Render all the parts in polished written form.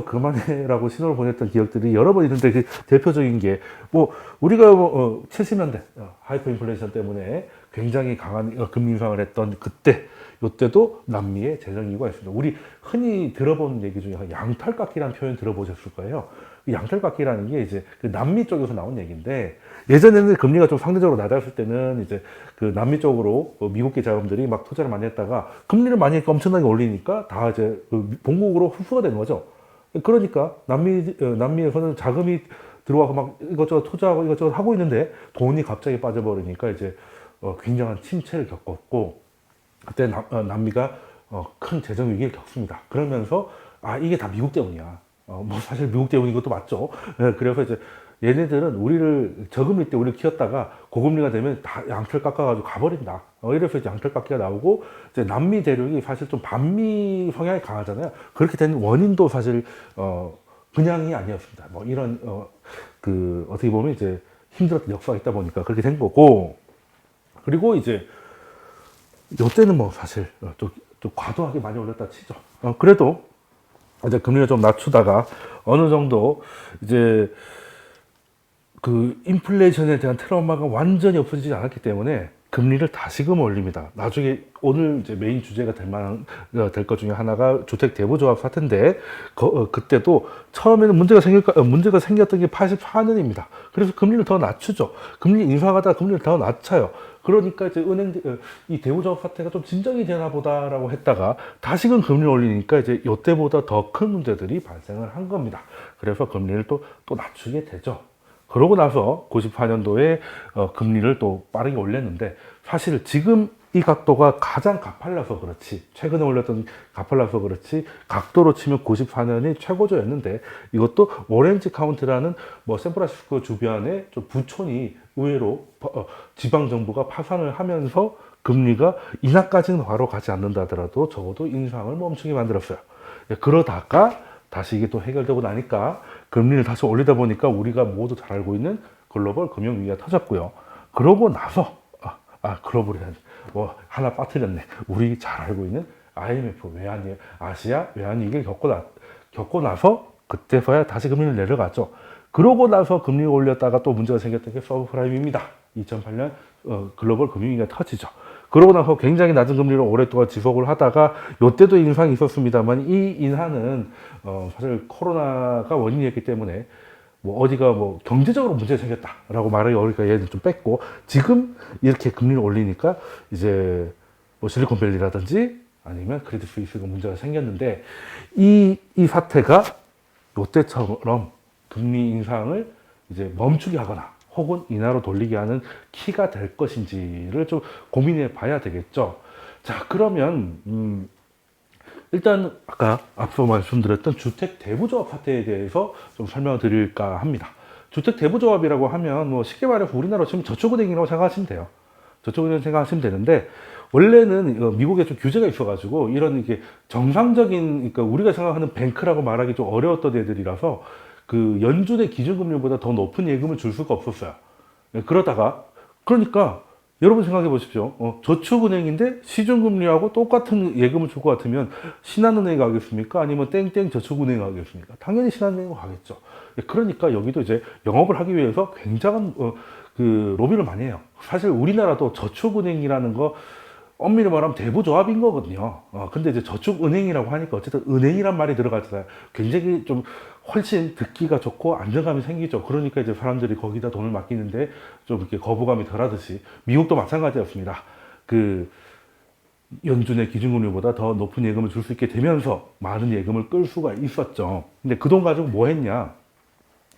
그만해라고 신호를 보냈던 기억들이 여러 번 있는데, 그 대표적인 게 뭐 우리가 70년대 하이퍼 인플레이션 때문에 굉장히 강한 금리 인상을 했던 그때, 이때도 남미에 재정이유가 있습니다. 우리 흔히 들어본 얘기 중에 양털깎기라는 표현 들어보셨을 거예요. 그 양털깎기라는 게 이제 그 남미 쪽에서 나온 얘기인데, 예전에는 금리가 좀 상대적으로 낮았을 때는 이제 그 남미 쪽으로 미국계 자금들이 막 투자를 많이 했다가 금리를 많이 엄청나게 올리니까 다 이제 본국으로 흡수가 되는 거죠. 그러니까 남미에서는 자금이 들어와서 막 이것저것 투자하고 이것저것 하고 있는데 돈이 갑자기 빠져버리니까 이제 굉장한 침체를 겪었고, 그때 남미가 큰 재정 위기를 겪습니다. 그러면서 이게 다 미국 때문이야. 뭐 사실 미국 때문인 것도 맞죠. 그래서 이제 얘네들은 우리를 저금리 때 우리를 키웠다가 고금리가 되면 다 양털 깎아가지고 가버린다. 이래서 이제 양털 깎기가 나오고, 이제 남미 대륙이 사실 좀 반미 성향이 강하잖아요. 그렇게 된 원인도 사실 그냥이 아니었습니다. 뭐 이런 어떻게 보면 이제 힘들었던 역사가 있다 보니까 그렇게 된 거고, 그리고 이제 요때는 뭐 사실 좀 과도하게 많이 올렸다 치죠. 그래도 이제 금리를 좀 낮추다가 어느 정도 이제 그 인플레이션에 대한 트라우마가 완전히 없어지지 않았기 때문에 금리를 다시금 올립니다. 나중에 오늘 이제 메인 주제가 될 것 중에 하나가 주택 대부조합 사태인데, 그때도 처음에는 문제가 생겼던 게 84년입니다. 그래서 금리를 더 낮추죠. 금리 인상하다 금리를 더 낮춰요. 그러니까 이제 이 대부조합 사태가 좀 진정이 되나 보다라고 했다가 다시금 금리를 올리니까 이제 이때보다 더 큰 문제들이 발생을 한 겁니다. 그래서 금리를 또 낮추게 되죠. 그러고 나서 94년도에 금리를 또 빠르게 올렸는데, 사실 지금 이 각도가 가장 가팔라서 그렇지, 최근에 올렸던 가팔라서 그렇지, 각도로 치면 94년이 최고조였는데, 이것도 오렌지 카운티라는 뭐 샌프란시스코 주변에 좀 부촌이 의외로 지방정부가 파산을 하면서 금리가 인하까지는 바로 가지 않는다 하더라도 적어도 인상을 멈추게 만들었어요. 그러다가 다시 이게 또 해결되고 나니까 금리를 다시 올리다 보니까 우리가 모두 잘 알고 있는 글로벌 금융위기가 터졌고요. 그러고 나서 글로벌이 뭐 하나 빠뜨렸네. 우리 잘 알고 있는 IMF 아시아 외환위기를 겪고 나서 그때서야 다시 금리를 내려갔죠. 그러고 나서 금리를 올렸다가 또 문제가 생겼던 게 서브프라임입니다. 2008년 글로벌 금융위기가 터지죠. 그러고 나서 굉장히 낮은 금리를 오랫동안 지속을 하다가 이때도 인상이 있었습니다만, 이 인하는 사실 코로나가 원인이었기 때문에 뭐 어디가 뭐 경제적으로 문제가 생겼다라고 말하기 어려우니까 얘는 좀 뺐고, 지금 이렇게 금리를 올리니까 이제 뭐 실리콘밸리라든지 아니면 크레딧 스위스가 문제가 생겼는데, 이 사태가 이때처럼 금리 인상을 이제 멈추게 하거나 혹은 인하로 돌리게 하는 키가 될 것인지를 좀 고민해 봐야 되겠죠. 자, 그러면 일단 아까 앞서 말씀드렸던 주택 대부조합 사태에 대해서 좀 설명을 드릴까 합니다. 주택 대부조합이라고 하면 뭐 쉽게 말해서 우리나라로 치면 저축은행이라고 생각하시면 돼요. 저축은행 생각하시면 되는데, 원래는 미국에 좀 규제가 있어가지고 이런 이게 정상적인, 그러니까 우리가 생각하는 뱅크라고 말하기 좀 어려웠던 애들이라서 그 연준의 기준금리보다 더 높은 예금을 줄 수가 없었어요. 그러니까 여러분 생각해 보십시오. 저축은행인데 시중금리하고 똑같은 예금을 줄 것 같으면 신한은행에 가겠습니까? 아니면 땡땡 저축은행에 가겠습니까? 당연히 신한은행에 가겠죠. 그러니까 여기도 이제 영업을 하기 위해서 굉장한 로비를 많이 해요. 사실 우리나라도 저축은행이라는 거 엄밀히 말하면 대부조합인 거거든요. 근데 이제 저축은행이라고 하니까 어쨌든 은행이란 말이 들어가잖아요. 굉장히 좀 훨씬 듣기가 좋고 안정감이 생기죠. 그러니까 이제 사람들이 거기다 돈을 맡기는데 좀 이렇게 거부감이 덜 하듯이, 미국도 마찬가지였습니다. 그 연준의 기준금리보다 더 높은 예금을 줄 수 있게 되면서 많은 예금을 끌 수가 있었죠. 근데 그 돈 가지고 뭐 했냐?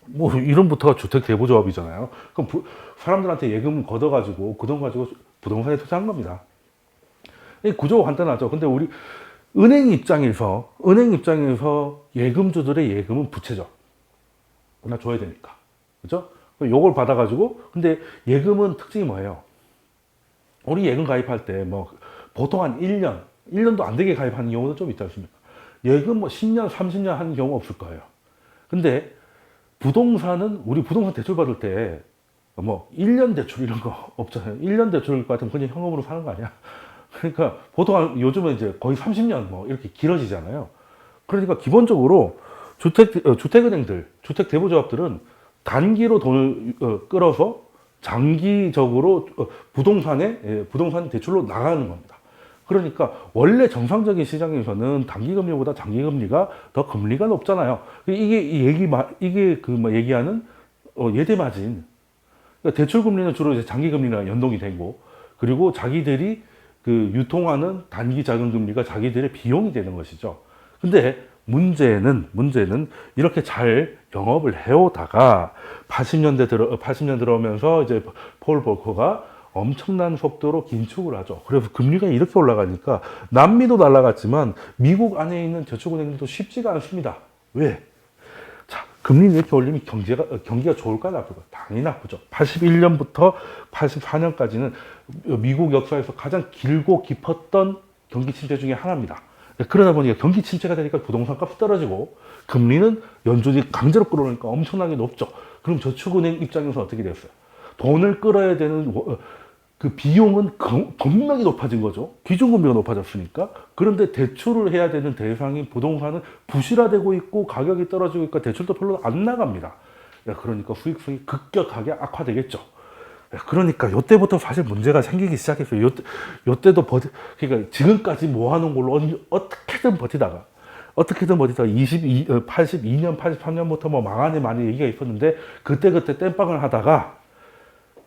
뭐 이름부터가 주택 대부조합이잖아요. 그럼 사람들한테 예금을 걷어가지고 그 돈 가지고 부동산에 투자한 겁니다. 이 구조가 간단하죠. 근데 우리 은행 입장에서 예금주들의 예금은 부채죠. 나 줘야 되니까. 그죠? 요걸 받아가지고, 근데 예금은 특징이 뭐예요? 우리 예금 가입할 때 뭐 보통 한 1년도 안 되게 가입하는 경우도 좀 있지 않습니까? 예금 뭐 10년, 30년 하는 경우 없을 거예요. 근데 부동산은, 우리 부동산 대출 받을 때 뭐 1년 대출 이런 거 없잖아요. 1년 대출 같으면 그냥 현금으로 사는 거 아니야? 그러니까 보통 요즘은 이제 거의 30년 뭐 이렇게 길어지잖아요. 그러니까 기본적으로 주택은행들, 주택대부조합들은 단기로 돈을 끌어서 장기적으로 부동산 대출로 나가는 겁니다. 그러니까 원래 정상적인 시장에서는 단기금리보다 장기금리가 더 금리가 높잖아요. 이게 얘기하는 예대마진. 그러니까 대출금리는 주로 이제 장기금리랑 연동이 되고, 그리고 자기들이 그 유통하는 단기 자금금리가 자기들의 비용이 되는 것이죠. 근데 문제는 이렇게 잘 영업을 해오다가 80년 들어오면서 이제 폴 볼커가 엄청난 속도로 긴축을 하죠. 그래서 금리가 이렇게 올라가니까 남미도 날아갔지만 미국 안에 있는 저축은행도 쉽지가 않습니다. 왜? 자, 금리를 이렇게 올리면 경기가 좋을까 나쁠까? 당연히 나쁘죠. 81년부터 84년까지는 미국 역사에서 가장 길고 깊었던 경기 침체 중에 하나입니다. 그러다 보니까 경기 침체가 되니까 부동산 값이 떨어지고 금리는 연준이 강제로 끌어오니까 엄청나게 높죠. 그럼 저축은행 입장에서 어떻게 됐어요? 돈을 끌어야 되는 그 비용은 겁나게 높아진 거죠. 기준금리가 높아졌으니까. 그런데 대출을 해야 되는 대상인 부동산은 부실화되고 있고 가격이 떨어지고 있고 대출도 별로 안 나갑니다. 그러니까 수익성이 급격하게 악화되겠죠. 그러니까 이때부터 사실 문제가 생기기 시작했어요. 이때도 그러니까 지금까지 모아놓은 걸로 어떻게든 버티다가 82년, 83년부터 뭐 망하네 많이 얘기가 있었는데 그때 땜빵을 하다가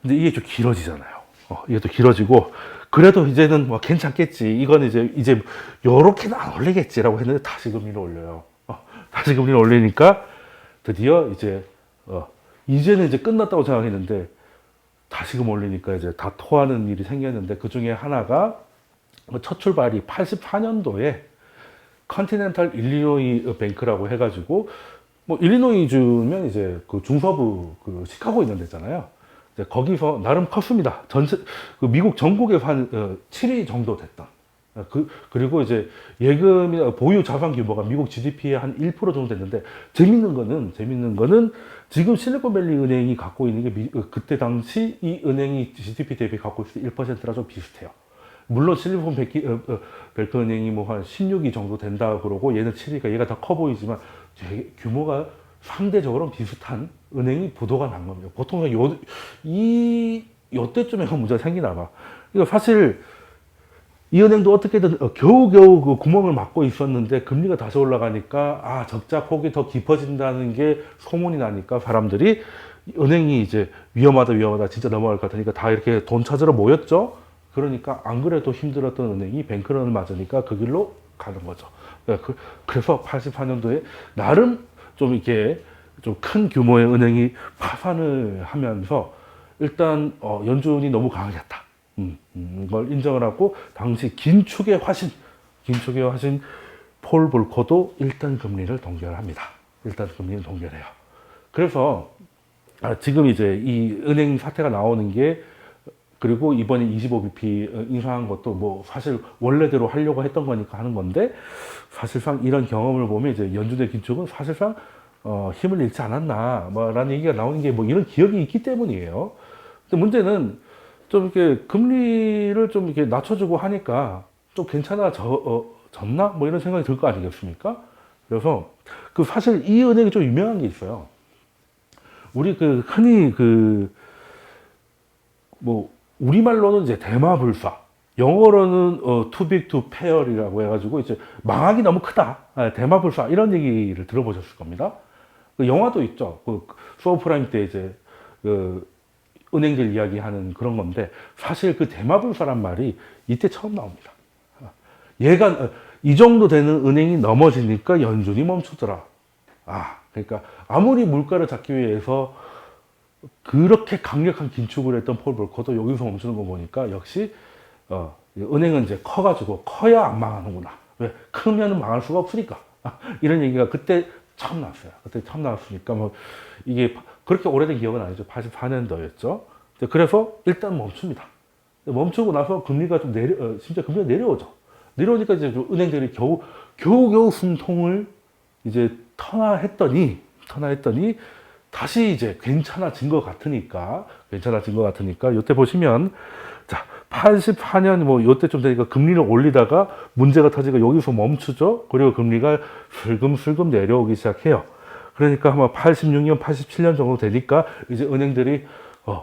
근데 이게 좀 길어지잖아요. 이게 또 길어지고 그래도 이제는 뭐 괜찮겠지. 이건 이제 요렇게는 안 올리겠지라고 했는데 다시 금리를 올려요. 다시 금리를 올리니까 드디어 이제는 이제 끝났다고 생각했는데 다시금 올리니까 이제 다 토하는 일이 생겼는데 그 중에 하나가 첫 출발이 84년도에 컨티넨탈 일리노이 뱅크라고 해가지고 뭐 일리노이 주면 이제 그 중서부 그 시카고 있는 데잖아요. 이제 거기서 나름 컸습니다. 그 미국 전국에서 한 7위 정도 됐다. 그리고 이제 예금이나 보유 자산 규모가 미국 GDP의 한 1% 정도 됐는데 재밌는 거는 지금 실리콘밸리 은행이 갖고 있는 게 그때 당시 이 은행이 GDP 대비 갖고 있을 때 1%랑 좀 비슷해요. 물론 실리콘밸리 은행이 뭐 한 16위 정도 된다 그러고 얘는 7위가 얘가 더 커 보이지만 규모가 상대적으로 비슷한 은행이 부도가 난 겁니다. 보통 요때쯤에 문제가 생기나 봐. 이거 사실 이 은행도 어떻게든 겨우겨우 그 구멍을 막고 있었는데 금리가 다시 올라가니까 적자 폭이 더 깊어진다는 게 소문이 나니까 사람들이 은행이 이제 위험하다 진짜 넘어갈 것 같으니까 다 이렇게 돈 찾으러 모였죠. 그러니까 안 그래도 힘들었던 은행이 뱅크런을 맞으니까 그 길로 가는 거죠. 그래서 84년도에 나름 좀 이렇게 좀 큰 규모의 은행이 파산을 하면서 일단 연준이 너무 강하게 했다. 이걸 인정을 하고 당시 긴축의 화신 폴 볼커도 일단 금리를 동결합니다. 일단 금리를 동결해요. 그래서 지금 이제 이 은행 사태가 나오는 게 그리고 이번에 25bp 인상한 것도 뭐 사실 원래대로 하려고 했던 거니까 하는 건데 사실상 이런 경험을 보면 이제 연준의 긴축은 사실상 힘을 잃지 않았나 뭐라는 얘기가 나오는 게 뭐 이런 기억이 있기 때문이에요. 근데 문제는 좀 이렇게 금리를 좀 이렇게 낮춰주고 하니까 좀 괜찮아졌나? 뭐 이런 생각이 들 거 아니겠습니까? 그래서 그 사실 이 은행이 좀 유명한 게 있어요. 우리 그 흔히 우리말로는 이제 대마불사, 영어로는 too big to fail이라고 해가지고 이제 망하기 너무 크다. 대마불사 이런 얘기를 들어보셨을 겁니다. 그 영화도 있죠. 그 서브프라임 때 이제 은행들 이야기하는 그런 건데 사실 그 대마불사란 말이 이때 처음 나옵니다. 얘가 이 정도 되는 은행이 넘어지니까 연준이 멈추더라. 그러니까 아무리 물가를 잡기 위해서 그렇게 강력한 긴축을 했던 폴 볼커도 여기서 멈추는 거 보니까 역시 은행은 이제 커야 안 망하는구나. 왜? 크면은 망할 수가 없으니까. 이런 얘기가 그때 처음 나왔어요. 그때 처음 나왔으니까 뭐 이게 그렇게 오래된 기억은 아니죠. 84년도였죠. 그래서 일단 멈춥니다. 멈추고 나서 금리가 좀 진짜 금리가 내려오죠. 내려오니까 이제 은행들이 겨우 숨통을 이제 터나했더니 다시 이제 괜찮아진 것 같으니까 이때 보시면 자 84년 뭐 요때쯤 되니까 금리를 올리다가 문제가 터지고 여기서 멈추죠. 그리고 금리가 슬금슬금 내려오기 시작해요. 그러니까 아마 86년, 87년 정도 되니까 이제 은행들이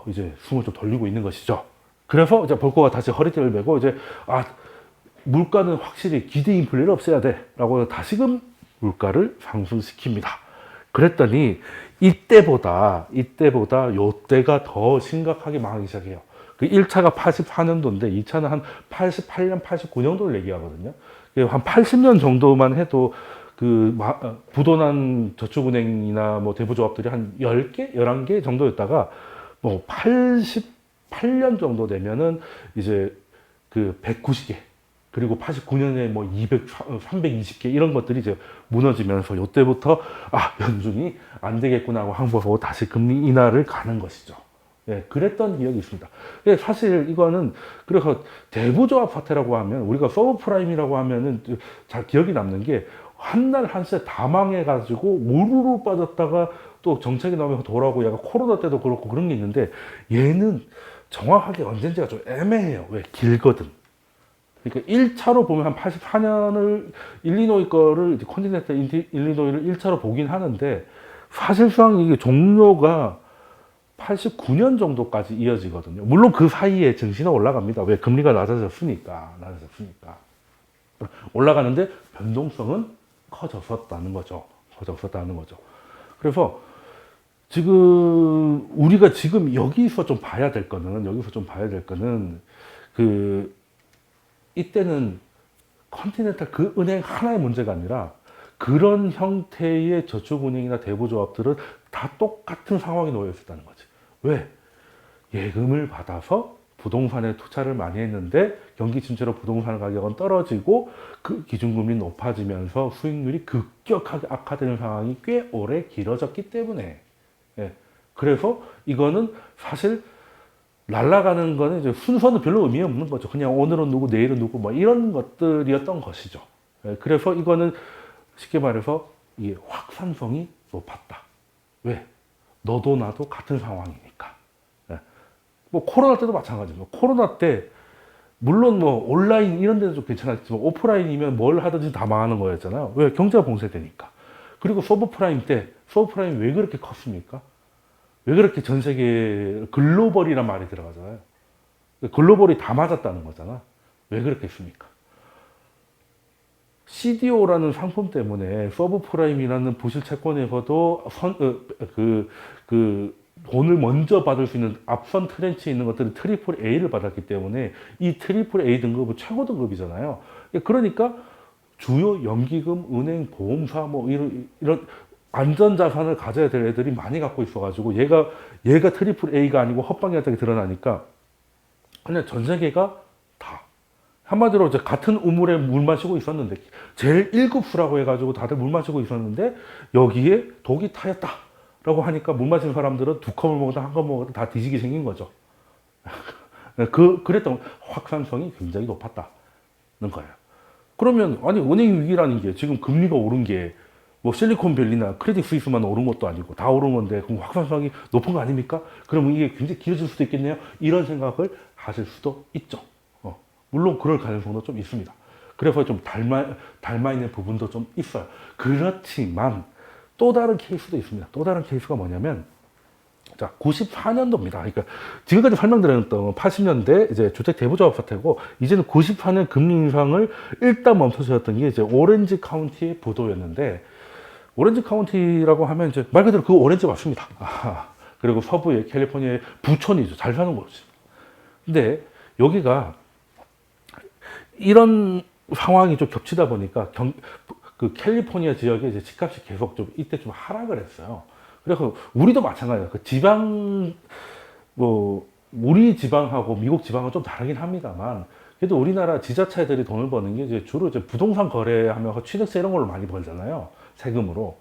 이제 숨을 좀 돌리고 있는 것이죠. 그래서 이제 볼거가 다시 허리띠를 메고 이제 물가는 확실히 기대 인플레를 없애야 돼라고 다시금 물가를 상승시킵니다. 그랬더니 이때보다 요때가 더 심각하게 망하기 시작해요. 그 1차가 84년도인데 2차는 한 88년, 89년도를 얘기하거든요. 한 80년 정도만 해도 그 부도난 저축은행이나 뭐 대부조합들이 한 10개, 11개 정도였다가 뭐 88년 정도 되면은 이제 그 190개, 그리고 89년에 뭐 200, 320개 이런 것들이 이제 무너지면서 요때부터 연준이 안 되겠구나 하고 항복하고 다시 금리 인하를 가는 것이죠. 예, 그랬던 기억이 있습니다. 예, 사실 이거는 그래서 대부조합 사태라고 하면 우리가 서브프라임이라고 하면은 잘 기억이 남는 게 한날 한새 다 망해가지고 우르르 빠졌다가 또 정책이 나오면서 돌아오고 약간 코로나 때도 그렇고 그런 게 있는데 얘는 정확하게 언젠지가 좀 애매해요. 왜? 길거든. 그러니까 1차로 보면 한 84년을 일리노이 거를 컨티넨탈 일리노이를 1차로 보긴 하는데 사실상 이게 종료가 89년 정도까지 이어지거든요. 물론 그 사이에 증시는 올라갑니다. 왜? 금리가 낮아졌으니까. 올라가는데 변동성은 커졌었다는 거죠. 그래서 지금 우리가 지금 여기서 좀 봐야 될 거는 그 이때는 컨티넨탈 그 은행 하나의 문제가 아니라 그런 형태의 저축은행이나 대부조합들은 다 똑같은 상황에 놓여 있었다는 거지. 왜? 예금을 받아서 부동산에 투자를 많이 했는데 경기 침체로 부동산 가격은 떨어지고 그 기준금리 높아지면서 수익률이 급격하게 악화되는 상황이 꽤 오래 길어졌기 때문에, 예. 그래서 이거는 사실 날아가는 거는 이제 순서는 별로 의미 없는 거죠. 그냥 오늘은 누구, 내일은 누구, 뭐 이런 것들이었던 것이죠. 예. 그래서 이거는 쉽게 말해서 이게 확산성이 높았다. 왜? 너도 나도 같은 상황이니까. 예. 뭐 코로나 때도 마찬가지죠. 코로나 때 물론 뭐 온라인 이런 데는 좀 괜찮았지만 오프라인이면 뭘 하든지 다 망하는 거였잖아요. 왜? 경제가 봉쇄되니까. 그리고 서브프라임 왜 그렇게 컸습니까? 왜 그렇게 전 세계 글로벌이란 말이 들어가잖아요. 글로벌이 다 맞았다는 거잖아. 왜 그렇게 했습니까? CDO라는 상품 때문에 서브프라임이라는 부실 채권에서도 돈을 먼저 받을 수 있는 앞선 트렌치에 있는 것들은 트리플 A를 받았기 때문에 이 트리플 A 등급은 최고 등급이잖아요. 그러니까 주요 연기금, 은행, 보험사 뭐 이런 안전자산을 가져야 될 애들이 많이 갖고 있어가지고 얘가 트리플 A가 아니고 헛방이었다는 게 드러나니까 그냥 전 세계가 다 한마디로 이제 같은 우물에 물 마시고 있었는데 제일 1급수라고 해가지고 다들 물 마시고 있었는데 여기에 독이 타였다라고 하니까 물 마시는 사람들은 두 컵을 먹어도 한 컵 먹어도 다 뒤지게 생긴 거죠. 그랬던 확산성이 굉장히 높았다는 거예요. 그러면 아니 은행 위기라는 게 지금 금리가 오른 게 뭐 실리콘밸리나 크레딧 스위스만 오른 것도 아니고 다 오른 건데 그럼 확산성이 높은 거 아닙니까? 그러면 이게 굉장히 길어질 수도 있겠네요. 이런 생각을 하실 수도 있죠. 물론 그럴 가능성도 좀 있습니다. 그래서 좀 닮아 있는 부분도 좀 있어요. 그렇지만 또 다른 케이스도 있습니다. 또 다른 케이스가 뭐냐면 자, 94년도입니다. 그러니까 지금까지 설명드렸던 80년대 이제 주택 대부조합 사태고 이제는 94년 금리 인상을 일단 멈춰서였던 게 이제 오렌지 카운티의 부도였는데 오렌지 카운티라고 하면 이제 말 그대로 그 오렌지 맞습니다. 그리고 서부의 캘리포니아의 부촌이죠. 잘 사는 곳이. 근데 여기가 이런 상황이 좀 겹치다 보니까 그 캘리포니아 지역에 이제 집값이 계속 좀 이때 좀 하락을 했어요. 그래서 우리도 마찬가지예요. 그 지방 우리 지방하고 미국 지방은 좀 다르긴 합니다만 그래도 우리나라 지자체들이 돈을 버는 게 이제 주로 이제 부동산 거래하면서 취득세 이런 걸로 많이 벌잖아요. 세금으로.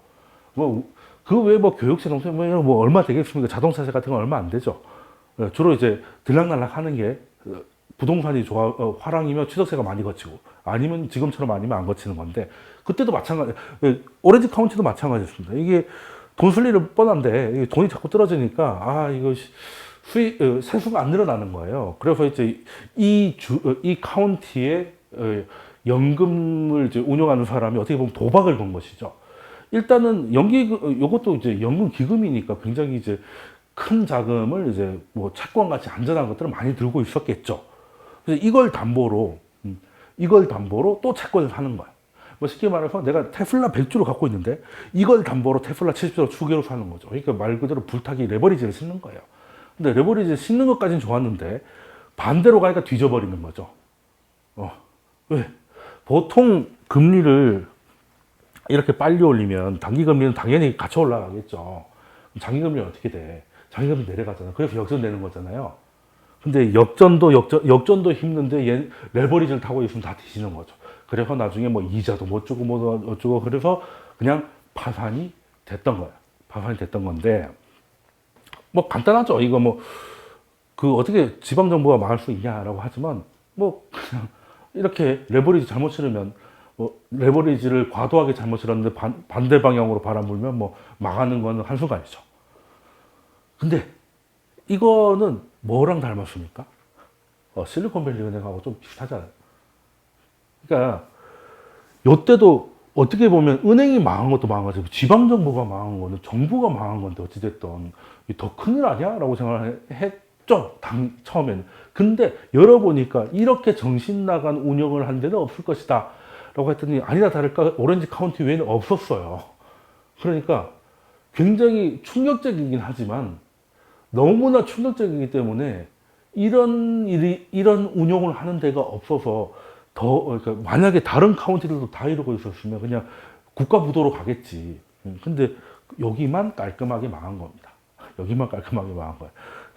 그 외에 교육세, 농세 뭐 얼마 되겠습니까? 자동차세 같은 건 얼마 안 되죠. 주로 이제 들락날락 하는 게 부동산이 화랑이면 취득세가 많이 거치고 아니면 지금처럼 아니면 안 거치는 건데 그때도 마찬가지. 오렌지 카운티도 마찬가지였습니다. 이게 돈 쓸 일은 뻔한데 돈이 자꾸 떨어지니까 이거 세수가 안 늘어나는 거예요. 그래서 이제 이 카운티에 연금을 이제 운영하는 사람이 어떻게 보면 도박을 건 것이죠. 일단은 요것도 이제 연금 기금이니까 굉장히 이제 큰 자금을 이제 뭐 채권 같이 안전한 것들을 많이 들고 있었겠죠. 그래서 이걸 담보로 또 채권을 사는 거야. 뭐 쉽게 말해서 내가 테슬라 100주를 갖고 있는데 이걸 담보로 테슬라 70주를 추계로 사는 거죠. 그러니까 말 그대로 불타기 레버리지를 싣는 거예요. 근데 레버리지 싣는 것까지는 좋았는데 반대로 가니까 뒤져버리는 거죠. 왜? 보통 금리를 이렇게 빨리 올리면 단기금리는 당연히 같이 올라가겠죠. 장기금리는 어떻게 돼? 장기금리 내려가잖아. 그래서 역전되는 거잖아요. 근데 역전도 힘든데 얘 레버리지를 타고 있으면 다 뒤지는 거죠. 그래서 나중에 뭐 이자도 못 주고 뭐 어쩌고 그래서 그냥 파산이 됐던 거예요. 파산이 됐던 건데 뭐 간단하죠. 이거 뭐 그 어떻게 지방 정부가 막을 수 있냐라고 하지만 뭐 그냥 이렇게 레버리지 잘못 치르면 뭐 레버리지를 과도하게 잘못 치렀는데 반대 방향으로 바람 불면 뭐 망하는 거는 한순간이죠. 근데 이거는 뭐랑 닮았습니까? 실리콘밸리 은행하고 좀 비슷하잖아요. 그러니까 요때도 어떻게 보면 은행이 망한 것도 망한 거지 지방정부가 망한 거는 정부가 망한 건데 어찌됐든 더 큰일 아니야? 라고 생각을 했죠. 처음에는. 근데 열어보니까 이렇게 정신 나간 운영을 한 데는 없을 것이다. 라고 했더니 아니다 다를까 오렌지 카운티 외에는 없었어요. 그러니까 굉장히 충격적이긴 하지만 너무나 충격적이기 때문에 이런 운용을 하는 데가 없어서 그러니까 만약에 다른 카운티들도 다 이러고 있었으면 그냥 국가 부도로 가겠지. 근데 여기만 깔끔하게 망한 겁니다. 여기만 깔끔하게 망한 거예요.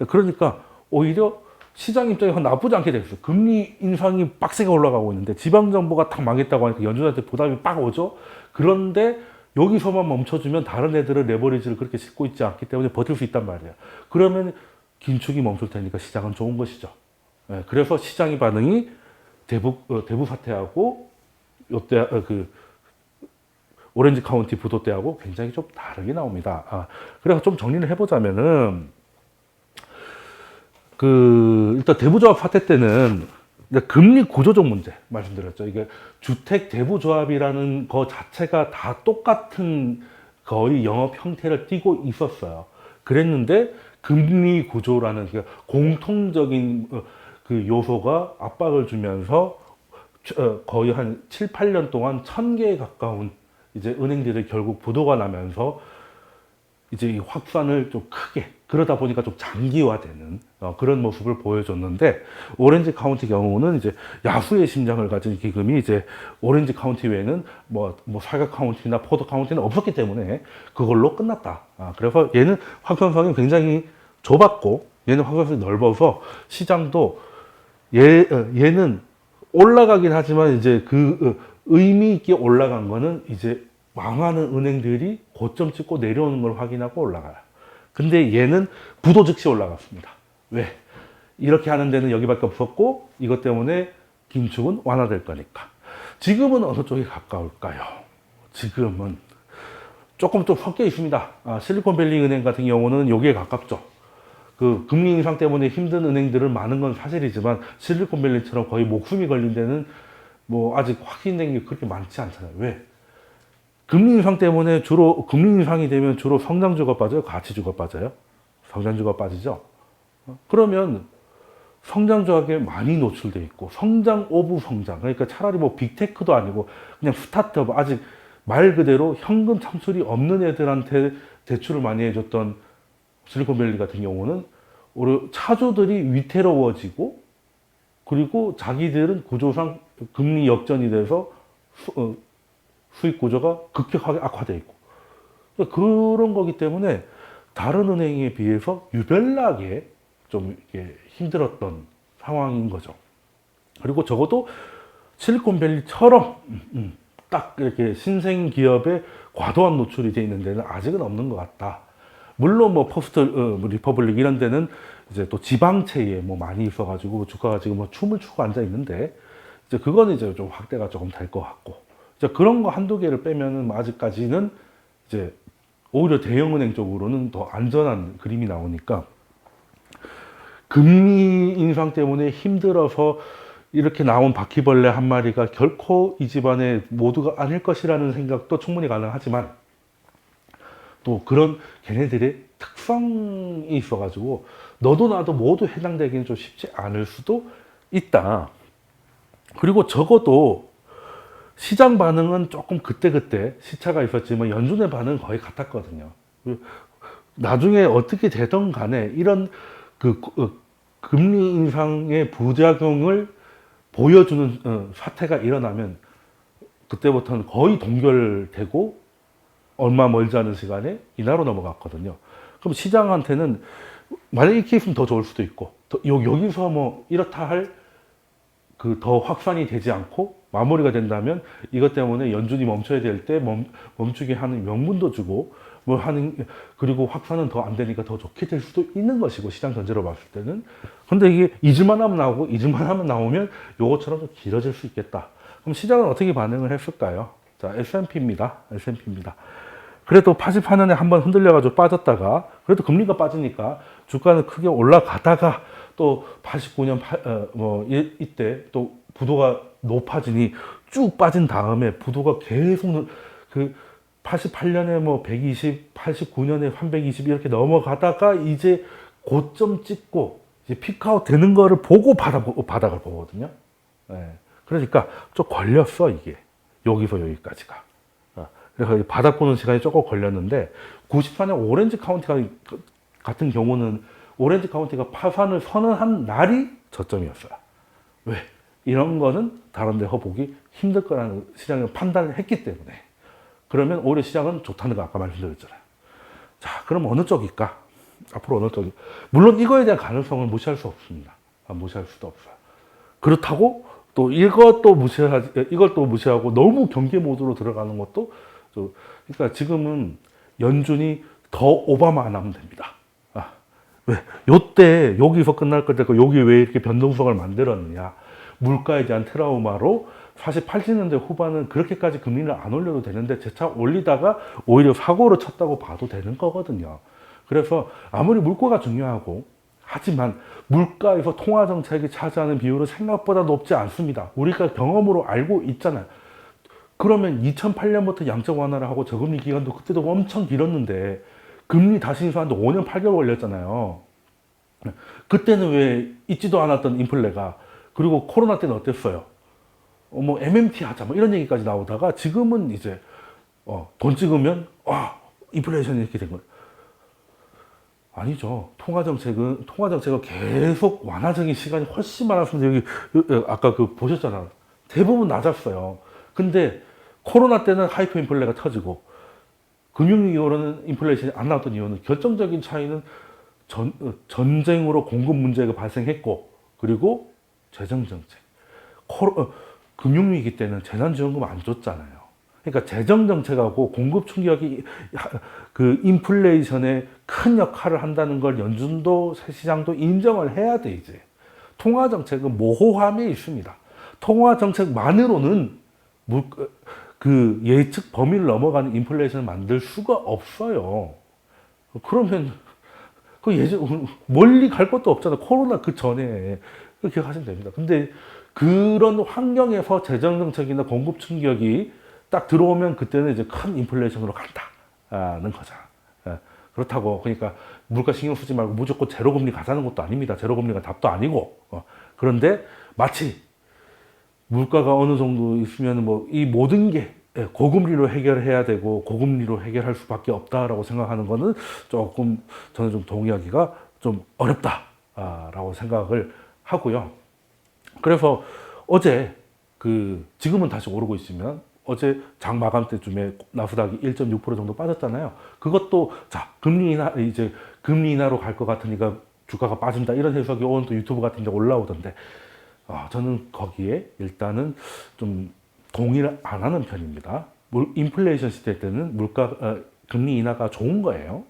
그러니까 오히려 시장 입장에서 나쁘지 않게 됐어요. 금리 인상이 빡세게 올라가고 있는데 지방정부가 탁 망했다고 하니까 연준한테 부담이 빡 오죠. 그런데 여기서만 멈춰주면 다른 애들은 레버리지를 그렇게 싣고 있지 않기 때문에 버틸 수 있단 말이에요. 그러면 긴축이 멈출 테니까 시장은 좋은 것이죠. 그래서 시장의 반응이 대부 사태하고 요때 오렌지 카운티 부도 때하고 굉장히 좀 다르게 나옵니다. 그래서 좀 정리를 해보자면은 일단 대부조합 사태 때는 금리 구조적 문제 말씀드렸죠. 이게 주택 대부조합이라는 거 자체가 다 똑같은 거의 영업 형태를 띠고 있었어요. 그랬는데 금리 구조라는 공통적인 그 요소가 압박을 주면서 거의 한 7, 8년 동안 1000개에 가까운 이제 은행들이 결국 부도가 나면서 이제 이 확산을 좀 크게 그러다 보니까 좀 장기화되는 그런 모습을 보여줬는데 오렌지 카운티 경우는 이제 야수의 심장을 가진 기금이 이제 오렌지 카운티 외에는 뭐 사과 카운티나 포도 카운티는 없었기 때문에 그걸로 끝났다. 그래서 얘는 확산성이 굉장히 좁았고 얘는 확산성이 넓어서 시장도 얘는 올라가긴 하지만 이제 의미 있게 올라간 거는 이제 망하는 은행들이 고점 찍고 내려오는 걸 확인하고 올라가요. 근데 얘는 부도 즉시 올라갔습니다. 왜? 이렇게 하는 데는 여기밖에 없었고 이것 때문에 긴축은 완화될 거니까. 지금은 어느 쪽이 가까울까요? 지금은 조금 좀 섞여 있습니다. 실리콘밸리 은행 같은 경우는 여기에 가깝죠. 그 금리 인상 때문에 힘든 은행들은 많은 건 사실이지만 실리콘밸리처럼 거의 목숨이 걸린 데는 뭐 아직 확인된 게 그렇게 많지 않잖아요. 왜? 금리 인상 때문에 금리 인상이 되면 주로 성장주가 빠져요? 가치주가 빠져요? 성장주가 빠지죠? 그러면 성장주에게 많이 노출돼 있고 성장 오브 성장 그러니까 차라리 뭐 빅테크도 아니고 그냥 스타트업 아직 말 그대로 현금 참출이 없는 애들한테 대출을 많이 해줬던 실리콘밸리 같은 경우는 오히려 차주들이 위태로워지고 그리고 자기들은 구조상 금리 역전이 돼서 수익 구조가 급격하게 악화되어 있고 그런 거기 때문에 다른 은행에 비해서 유별나게 좀 이렇게 힘들었던 상황인 거죠. 그리고 적어도 실리콘밸리처럼 딱 이렇게 신생 기업에 과도한 노출이 되어 있는 데는 아직은 없는 것 같다. 물론 뭐 퍼스트 리퍼블릭 이런 데는 이제 또 지방채에 뭐 많이 있어가지고 주가가 지금 뭐 춤을 추고 앉아 있는데 이제 그거는 이제 좀 확대가 조금 될 것 같고 이제 그런 거 한두 개를 빼면은 뭐 아직까지는 이제 오히려 대형은행 쪽으로는 더 안전한 그림이 나오니까 금리 인상 때문에 힘들어서 이렇게 나온 바퀴벌레 한 마리가 결코 이 집안의 모두가 아닐 것이라는 생각도 충분히 가능하지만 또 그런 걔네들의 특성이 있어가지고 너도 나도 모두 해당되기는 좀 쉽지 않을 수도 있다. 그리고 적어도 시장 반응은 조금 그때그때 시차가 있었지만 연준의 반응은 거의 같았거든요. 나중에 어떻게 되던 간에 이런 금리 인상의 부작용을 보여주는 사태가 일어나면 그때부터는 거의 동결되고 얼마 멀지 않은 시간에 인하로 넘어갔거든요. 그럼 시장한테는 만약에 이렇게 있으면 더 좋을 수도 있고 여기서 뭐 이렇다 할 그 더 확산이 되지 않고 마무리가 된다면 이것 때문에 연준이 멈춰야 될 때 멈추게 하는 명분도 주고 뭐 하는 그리고 확산은 더 안 되니까 더 좋게 될 수도 있는 것이고 시장 전체로 봤을 때는 근데 이게 잊을만 하면 나오고 잊을만 하면 나오면 요것처럼 좀 길어질 수 있겠다. 그럼 시장은 어떻게 반응을 했을까요? 자, S&P입니다. S&P입니다. 그래도 84년에 한번 흔들려가지고 빠졌다가 그래도 금리가 빠지니까 주가는 크게 올라가다가 또 89년 이때 또 부도가 높아지니 쭉 빠진 다음에 부도가 계속 그 88년에 뭐 120, 89년에 320 이렇게 넘어가다가 이제 고점 찍고 이제 피크아웃 되는 거를 보고 바닥을 보거든요. 네. 그러니까 좀 걸렸어 이게 여기서 여기까지가. 그래서 바닥 보는 시간이 조금 걸렸는데 94년 오렌지 카운티 같은 경우는 오렌지 카운티가 파산을 선언한 날이 저점이었어요. 왜? 이런 거는 다른 데 보기 힘들 거라는 시장을 판단을 했기 때문에 그러면 오히려 시장은 좋다는 거 아까 말씀드렸잖아요. 자, 그럼 어느 쪽일까? 앞으로 어느 쪽이? 물론 이거에 대한 가능성을 무시할 수 없습니다. 무시할 수도 없어요. 그렇다고 또 이것도 무시하고 너무 경계 모드로 들어가는 것도 그러니까 지금은 연준이 더 오바마 안 하면 됩니다. 왜? 요때 여기서 끝날 것 같고 여기 왜 이렇게 변동성을 만들었느냐? 물가에 대한 트라우마로 사실 80년대 후반은 그렇게까지 금리를 안 올려도 되는데 재차 올리다가 오히려 사고를 쳤다고 봐도 되는 거거든요. 그래서 아무리 물가가 중요하고 하지만 물가에서 통화정책이 차지하는 비율은 생각보다 높지 않습니다. 우리가 경험으로 알고 있잖아요. 그러면 2008년부터 양적 완화를 하고 저금리 기간도 그때도 엄청 길었는데 금리 다시 인상하는데 5년 8개월 걸렸잖아요. 그때는 왜 있지도 않았던 인플레가 그리고 코로나 때는 어땠어요? 뭐 MMT 하자 뭐 이런 얘기까지 나오다가 지금은 이제 돈 찍으면 인플레이션이 이렇게 된 거예요. 아니죠. 통화정책은 계속 완화적인 시간이 훨씬 많았습니다. 여기 아까 보셨잖아요. 대부분 낮았어요. 근데 코로나 때는 하이퍼 인플레가 터지고 금융위기 이후로는 인플레이션이 안 나왔던 이유는 결정적인 차이는 전쟁으로 공급 문제가 발생했고 그리고 재정정책. 금융위기 때는 재난지원금 안 줬잖아요. 그러니까 재정정책하고 공급 충격이 그 인플레이션에 큰 역할을 한다는 걸 연준도 시장도 인정을 해야 돼 이제. 통화정책은 모호함에 있습니다. 통화정책만으로는 그 예측 범위를 넘어가는 인플레이션을 만들 수가 없어요. 그러면 멀리 갈 것도 없잖아요. 코로나 그 전에 그렇게 하시면 됩니다. 근데 그런 환경에서 재정정책이나 공급 충격이 딱 들어오면 그때는 이제 큰 인플레이션으로 간다는 거죠. 그렇다고 그러니까 물가 신경 쓰지 말고 무조건 제로금리 가자는 것도 아닙니다. 제로금리가 답도 아니고 그런데 마치 물가가 어느 정도 있으면 뭐 이 모든 게 고금리로 해결해야 되고 고금리로 해결할 수밖에 없다라고 생각하는 거는 조금 저는 좀 동의하기가 좀 어렵다라고 생각을 하고요. 그래서 어제 지금은 다시 오르고 있으면 어제 장 마감 때쯤에 나스닥이 1.6% 정도 빠졌잖아요. 그것도 금리 인하로 갈 것 같으니까 주가가 빠진다 이런 해석이 오늘 또 유튜브 같은 데 올라오던데 저는 거기에 일단은 좀 동의를 안 하는 편입니다. 인플레이션 시대 때는 금리 인하가 좋은 거예요.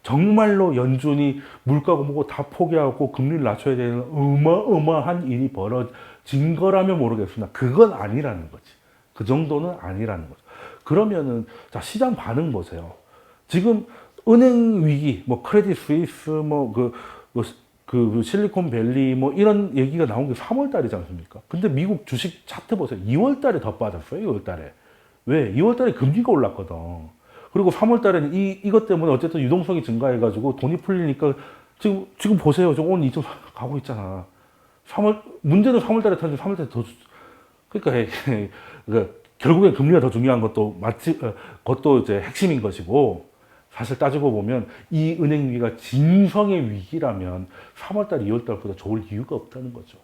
정말로 연준이 물가고 뭐고 다 포기하고 금리를 낮춰야 되는 어마어마한 일이 벌어진 거라면 모르겠으나 그건 아니라는 거지. 그 정도는 아니라는 거죠. 그러면은 시장 반응 보세요. 지금 은행 위기, 뭐 크레딧 스위스, 그 실리콘밸리 뭐 이런 얘기가 나온 게 3월 달이지 않습니까? 근데 미국 주식 차트 보세요. 2월 달에 더 빠졌어요. 2월 달에. 왜? 2월 달에 금리가 올랐거든. 그리고 3월 달에는 이것 때문에 어쨌든 유동성이 증가해가지고 돈이 풀리니까 지금 보세요. 지금 오늘 이쪽 가고 있잖아. 문제는 3월 달에 터지면 3월 달에 더, 그러니까, 결국엔 금리가 더 중요한 것도 그것도 이제 핵심인 것이고, 사실 따지고 보면 이 은행 위기가 진성의 위기라면 3월달, 2월달보다 좋을 이유가 없다는 거죠.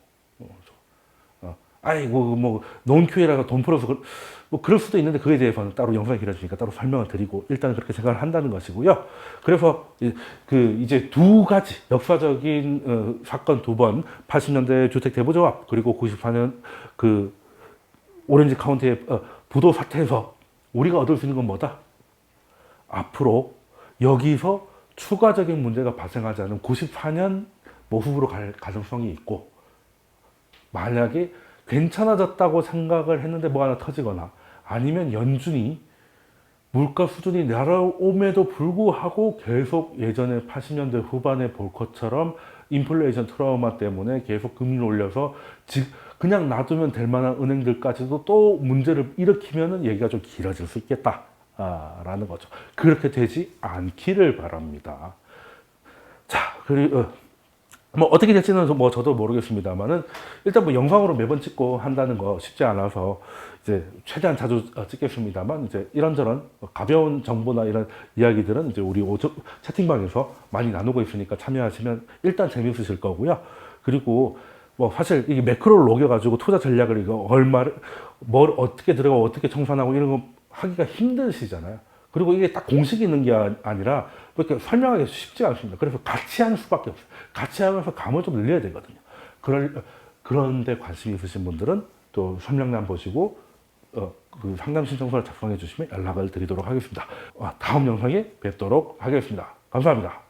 아이고 뭐 논QA라가 돈 풀어서 뭐 그럴 수도 있는데 그에 대해서는 따로 영상이 길어지니까 따로 설명을 드리고 일단 그렇게 생각을 한다는 것이고요. 그래서 이제 두 가지 역사적인 사건 두 번, 80년대 주택 대부조합 그리고 94년 그 오렌지 카운티의 부도 사태에서 우리가 얻을 수 있는 건 뭐다? 앞으로 여기서 추가적인 문제가 발생하지 않은 94년 모습으로 갈 가능성이 있고, 만약에 괜찮아졌다고 생각을 했는데 뭐 하나 터지거나 아니면 연준이 물가 수준이 날아옴에도 불구하고 계속 예전에 80년대 후반에 볼 것처럼 인플레이션 트라우마 때문에 계속 금리를 올려서 그냥 놔두면 될 만한 은행들까지도 또 문제를 일으키면은 얘기가 좀 길어질 수 있겠다. 라는 거죠. 그렇게 되지 않기를 바랍니다. 자, 그리고 뭐 어떻게 될지는 뭐 저도 모르겠습니다만은 일단 뭐 영상으로 매번 찍고 한다는 거 쉽지 않아서 이제 최대한 자주 찍겠습니다만, 이제 이런저런 가벼운 정보나 이런 이야기들은 이제 우리 채팅방에서 많이 나누고 있으니까 참여하시면 일단 재미있으실 거고요. 그리고 뭐 사실 이게 매크로를 녹여가지고 투자 전략을 이거 뭘 어떻게 들어가고 어떻게 청산하고 이런 거 하기가 힘드시잖아요. 그리고 이게 딱 공식이 있는 게 아니라 이렇게 설명하기 쉽지 않습니다. 그래서 같이 하는 수밖에 없어요. 같이 하면서 감을 좀 늘려야 되거든요. 그런데 관심이 있으신 분들은 또 설명란 보시고 그 상담 신청서를 작성해 주시면 연락을 드리도록 하겠습니다. 다음 영상에 뵙도록 하겠습니다. 감사합니다.